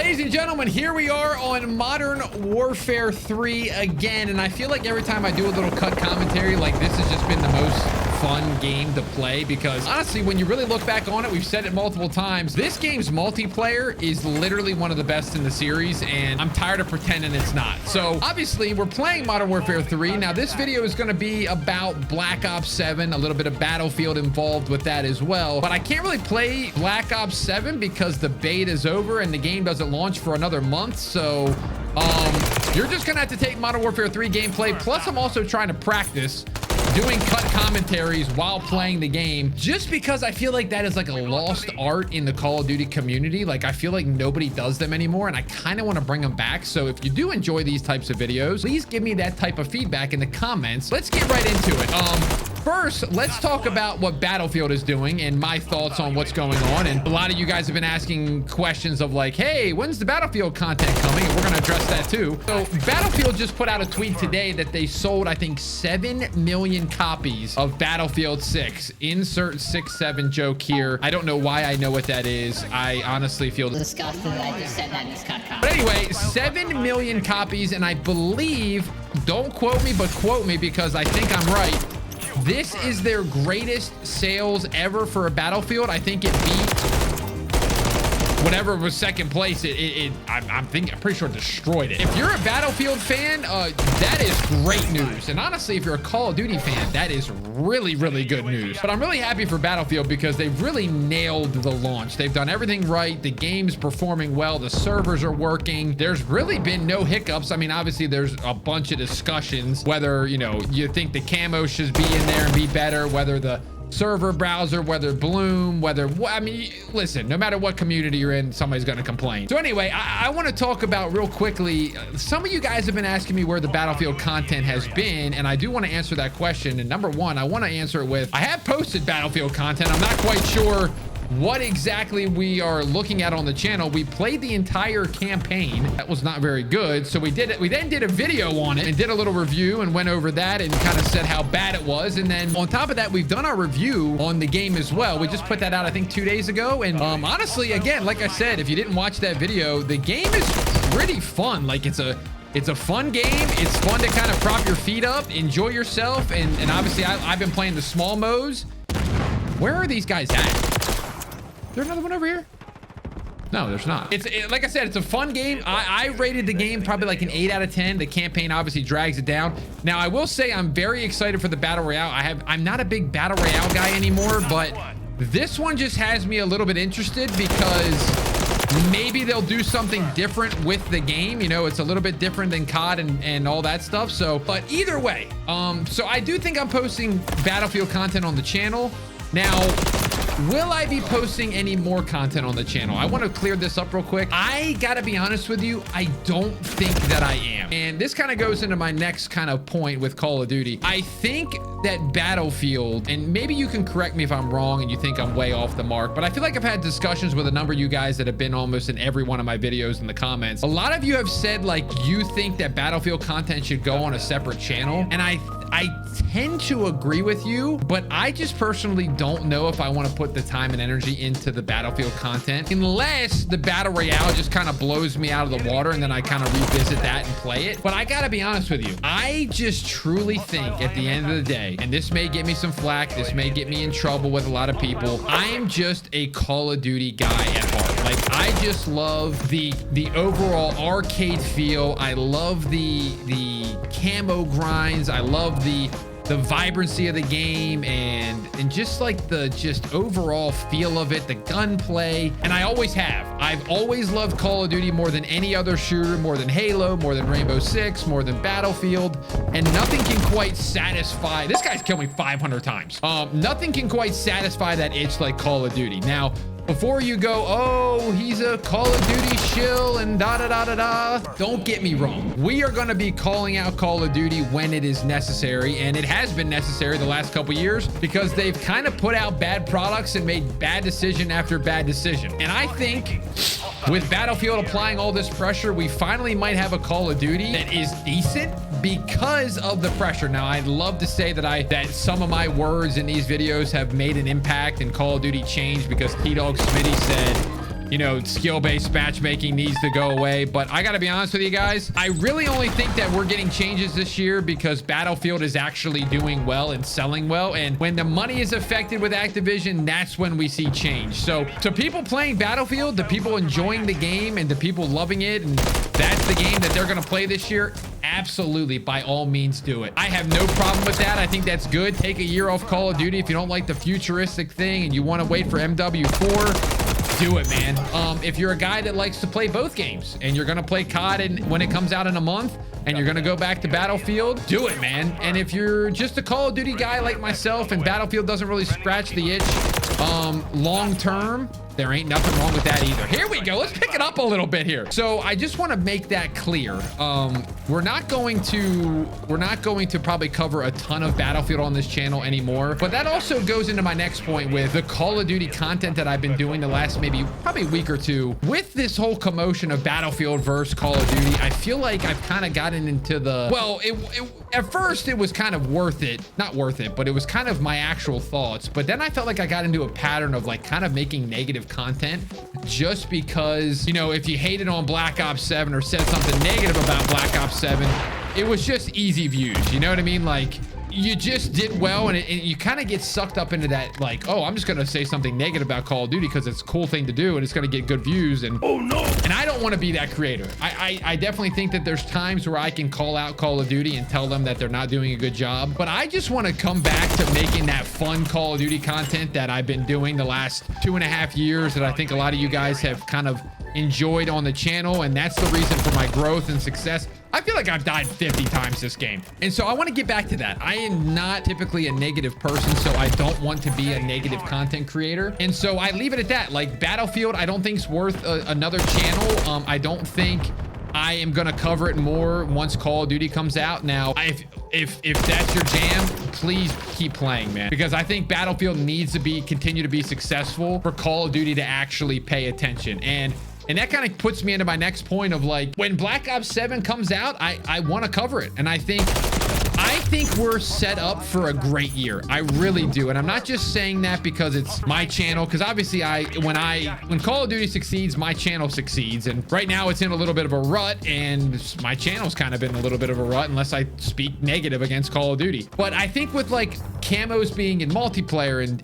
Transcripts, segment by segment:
Ladies and gentlemen, here we are on Modern Warfare 3 again, and I feel like every time I do a little cut commentary, like this has just been the most fun game to play, because honestly, when you really look back on it, we've said it multiple times, this game's multiplayer is literally one of the best in the series, and I'm tired of pretending it's not. So obviously we're playing Modern Warfare 3. Now this video is going to be about Black Ops 7, a little bit of Battlefield involved with that as well, but I can't really play Black Ops 7 because the beta is over and the game doesn't launch for another month. So you're just gonna have to take Modern Warfare 3 gameplay. Plus I'm also trying to practice doing cut commentaries while playing the game, just because I feel like that is like a lost art in the Call of Duty community. Like I feel like nobody does them anymore, and I kind of want to bring them back. So if you do enjoy these types of videos, please give me that type of feedback in the comments. Let's get right into it. First, let's talk about what Battlefield is doing and my thoughts on what's going on. And a lot of you guys have been asking questions of like, hey, when's the Battlefield content coming? And we're going to address that too. So Battlefield just put out a tweet today that they sold, I think, 7 million copies of Battlefield 6. Insert 6-7 joke here. I don't know why I know what that is. I honestly feel disgusted that I just said that in this cut comment. But anyway, 7 million copies, and I believe, don't quote me, but quote me because I think I'm right, this is their greatest sales ever for a Battlefield. I think it beat whatever was second place. I'm pretty sure it destroyed it. If you're a Battlefield fan, that is great news. And honestly, if you're a Call of Duty fan, that is really, really good news. But I'm really happy for Battlefield because they've really nailed the launch. They've done everything right. The game's performing well. The servers are working. There's really been no hiccups. I mean, obviously there's a bunch of discussions, whether, you know, you think the camo should be in there and be better, whether the server browser, whether Bloom, whether, I mean, listen, no matter what community you're in, somebody's going to complain. So anyway, I want to talk about real quickly, some of you guys have been asking me where the Battlefield content has been, and I do want to answer that question. And number one, I want to answer it with, I have posted Battlefield content. I'm not quite sure what exactly we are looking at on the channel. We played the entire campaign. That was not very good. So we did it. We then did a video on it and did a little review and went over that and kind of said how bad it was. And then on top of that, we've done our review on the game as well. We just put that out, I think, 2 days ago. And honestly, again, like I said, if you didn't watch that video, the game is pretty fun. Like it's a fun game. It's fun to kind of prop your feet up, enjoy yourself. And obviously I've been playing the small modes. Where are these guys at? Is there another one over here? No, there's not. Like I said, it's a fun game. I rated the game probably like an 8 out of 10. The campaign obviously drags it down. Now, I will say I'm very excited for the Battle Royale. I'm not a big Battle Royale guy anymore, but this one just has me a little bit interested because maybe they'll do something different with the game. You know, it's a little bit different than COD and all that stuff. So, but either way, so I do think I'm posting Battlefield content on the channel. Now, will I be posting any more content on the channel? I want to clear this up real quick. I gotta be honest with you, I don't think that I am. And this kind of goes into my next kind of point with Call of Duty. I think that Battlefield, and maybe you can correct me if I'm wrong and you think I'm way off the mark, but I feel like I've had discussions with a number of you guys that have been almost in every one of my videos in the comments. A lot of you have said like you think that Battlefield content should go on a separate channel, and I tend to agree with you, but I just personally don't know if I want to put the time and energy into the Battlefield content unless the Battle Royale just kind of blows me out of the water and then I kind of revisit that and play it. But I gotta be honest with you, I just truly think at the end of the day, and this may get me some flack, this may get me in trouble with a lot of people, I am just a Call of Duty guy at heart. Like I just love the overall arcade feel. I love the camo grinds. I love the vibrancy of the game and just like the overall feel of it, the gunplay. And I always have. I've always loved Call of Duty more than any other shooter, more than Halo, more than Rainbow Six, more than Battlefield, and nothing can quite satisfy. This guy's killed me 500 times. Nothing can quite satisfy that itch like Call of Duty. Now, before you go, oh, he's a Call of Duty shill and da-da-da-da-da, don't get me wrong. We are going to be calling out Call of Duty when it is necessary, and it has been necessary the last couple years because they've kind of put out bad products and made bad decision after bad decision. And I think with Battlefield applying all this pressure, we finally might have a Call of Duty that is decent because of the pressure. Now, I'd love to say that some of my words in these videos have made an impact and Call of Duty changed because Tdawgsmitty said, you know, skill-based matchmaking needs to go away. But I gotta be honest with you guys, I really only think that we're getting changes this year because Battlefield is actually doing well and selling well. And when the money is affected with Activision, that's when we see change. So to people playing Battlefield, to people enjoying the game, and to people loving it, and that's the game that they're gonna play this year, absolutely, by all means do it. I have no problem with that. I think that's good. Take a year off Call of Duty if you don't like the futuristic thing and you want to wait for MW4. Do it, man. If you're a guy that likes to play both games and you're gonna play COD when it comes out in a month, and you're gonna go back to Battlefield, do it, man. And if you're just a Call of Duty guy like myself and Battlefield doesn't really scratch the itch long term, there ain't nothing wrong with that either. Here we go. Let's pick it up a little bit here. So I just want to make that clear. We're not going to probably cover a ton of Battlefield on this channel anymore, but that also goes into my next point with the Call of Duty content that I've been doing the last probably week or two. With this whole commotion of Battlefield versus Call of Duty, I feel like I've kind of gotten into the, well, at first it was kind of worth it, not worth it, but it was kind of my actual thoughts. But then I felt like I got into a pattern of like kind of making negative content just because, you know, if you hated on Black Ops 7 or said something negative about Black Ops 7, it was just easy views. You know what I mean? Like, you just did well, and you kind of get sucked up into that, like, oh, I'm just gonna say something negative about Call of Duty because it's a cool thing to do and it's gonna get good views. And oh no, and I don't want to be that creator. I definitely think that there's times where I can call out Call of Duty and tell them that they're not doing a good job, but I just want to come back to making that fun Call of Duty content that I've been doing the last 2.5 years, that I think a lot of you guys have kind of enjoyed on the channel, and that's the reason for my growth and success. I feel like I've died 50 times this game. And so I want to get back to that. I am not typically a negative person, so I don't want to be a negative content creator. And so I leave it at that. Like, Battlefield, I don't think it's worth another channel. I don't think I am going to cover it more once Call of Duty comes out. Now, if that's your jam, please keep playing, man, because I think Battlefield needs to continue to be successful for Call of Duty to actually pay attention. And that kind of puts me into my next point of, like, when Black Ops 7 comes out, I want to cover it. And I think we're set up for a great year. I really do. And I'm not just saying that because it's my channel, because obviously when Call of Duty succeeds, my channel succeeds. And right now it's in a little bit of a rut, and my channel's kind of in a little bit of a rut unless I speak negative against Call of Duty. But I think with, like, camos being in multiplayer, and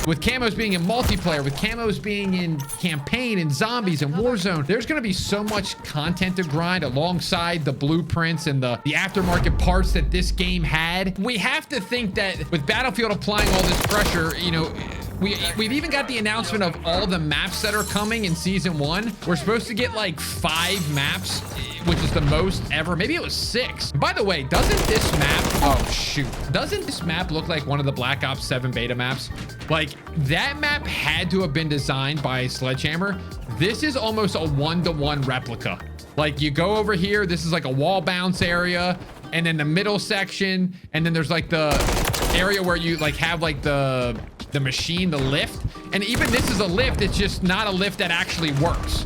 with camos being in multiplayer, with camos being in campaign and zombies and Warzone, there's going to be so much content to grind alongside the blueprints and the aftermarket parts that this game had. We have to think that with Battlefield applying all this pressure, you know, we've even got the announcement of all the maps that are coming in season 1. We're supposed to get like 5 maps, which is the most ever. Maybe it was 6. By the way, doesn't this map, oh shoot, doesn't this map look like one of the Black Ops 7 beta maps? Like, that map had to have been designed by Sledgehammer. This is almost a 1-to-1 replica. Like, you go over here, this is like a wall bounce area, and then the middle section, and then there's like the area where you like have like the machine, the lift. And even this is a lift, it's just not a lift that actually works.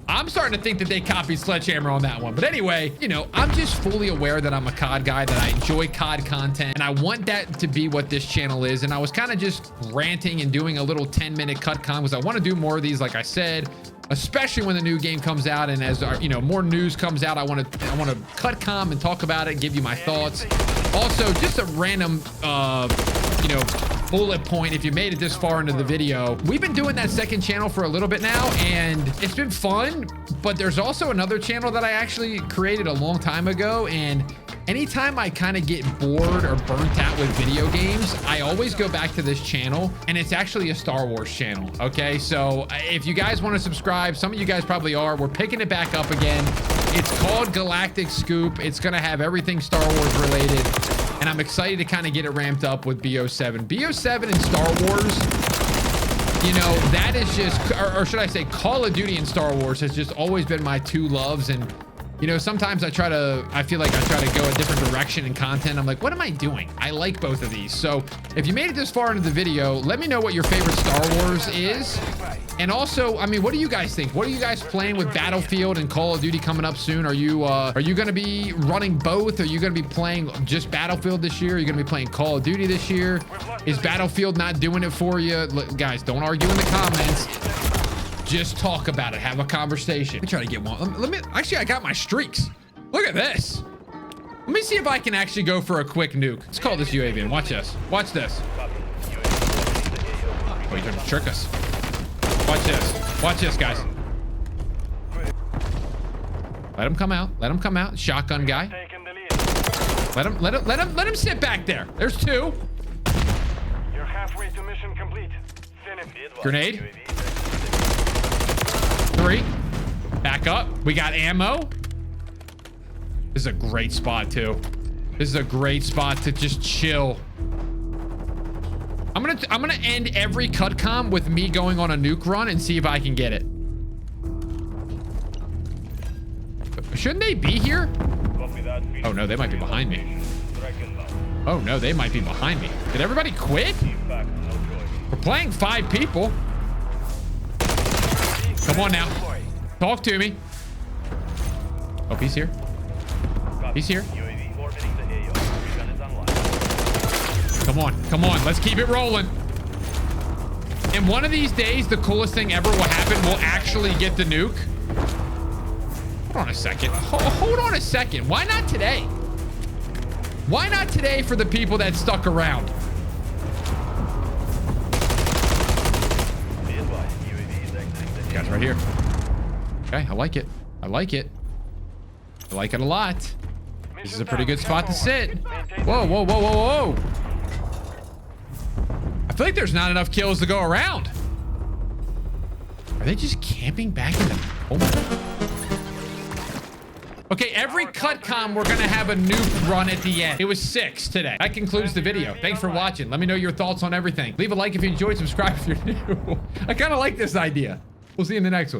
I'm starting to think that they copied Sledgehammer on that one. But anyway, you know, I'm just fully aware that I'm a COD guy, that I enjoy COD content, and I want that to be what this channel is. And I was kind of just ranting and doing a little 10-minute cut com because I want to do more of these, like I said, especially when the new game comes out. And as our, you know, more news comes out, I want to cut com and talk about it and give you my thoughts. Also, just a random, you know, bullet point if you made it this far into the video. We've been doing that second channel for a little bit now, and it's been fun, but there's also another channel that I actually created a long time ago, and anytime I kind of get bored or burnt out with video games, I always go back to this channel, and it's actually a Star Wars channel. Okay, so if you guys want to subscribe, some of you guys probably are, we're picking it back up again. It's called Galactic Scoop. It's gonna have everything Star Wars related, and I'm excited to kind of get it ramped up with BO7. BO7 and Star Wars, you know, that is just, or should I say Call of Duty and Star Wars has just always been my two loves. And you know, sometimes I feel like I try to go a different direction in content. I'm like, what am I doing? I like both of these. So if you made it this far into the video, let me know what your favorite Star Wars is. And also, I mean, what do you guys think? What are you guys playing with Battlefield and Call of Duty coming up soon? Are you going to be running both? Are you going to be playing just Battlefield this year? Are you going to be playing Call of Duty this year? Is Battlefield not doing it for you? Look, guys, don't argue in the comments. Just talk about it. Have a conversation. Let me try to get one. Let me actually, I got my streaks. Look at this. Let me see if I can actually go for a quick nuke. Let's call this UAV in. Watch this. Watch this. Oh, you're trying to trick us. Watch this. Watch this, guys. Let him come out. Let him come out. Shotgun guy. Let him sit back there. There's two. You're halfway to mission complete. Grenade. 3. Back up. We got ammo. This is a great spot too. This is a great spot to just chill. I'm gonna end every cutcom with me going on a nuke run and see if I can get it. Shouldn't they be here? Oh no, they might be behind me. Oh no, they might be behind me. Did everybody quit? We're playing 5 people. Come on now. Talk to me. Oh, he's here. He's here. Come on. Come on. Let's keep it rolling. And one of these days, the coolest thing ever will happen. We'll actually get the nuke. Hold on a second. Hold on a second. Why not today? Why not today for the people that stuck around? Guys right here. Okay, I like it. I like it. I like it a lot. This is a pretty good spot to sit. Whoa, whoa, whoa, whoa, whoa. I feel like there's not enough kills to go around. Are they just camping back in the... Oh my... Okay, every cutcom, we're going to have a nuke run at the end. It was 6 today. That concludes the video. Thanks for watching. Let me know your thoughts on everything. Leave a like if you enjoyed. Subscribe if you're new. I kind of like this idea. We'll see you in the next one.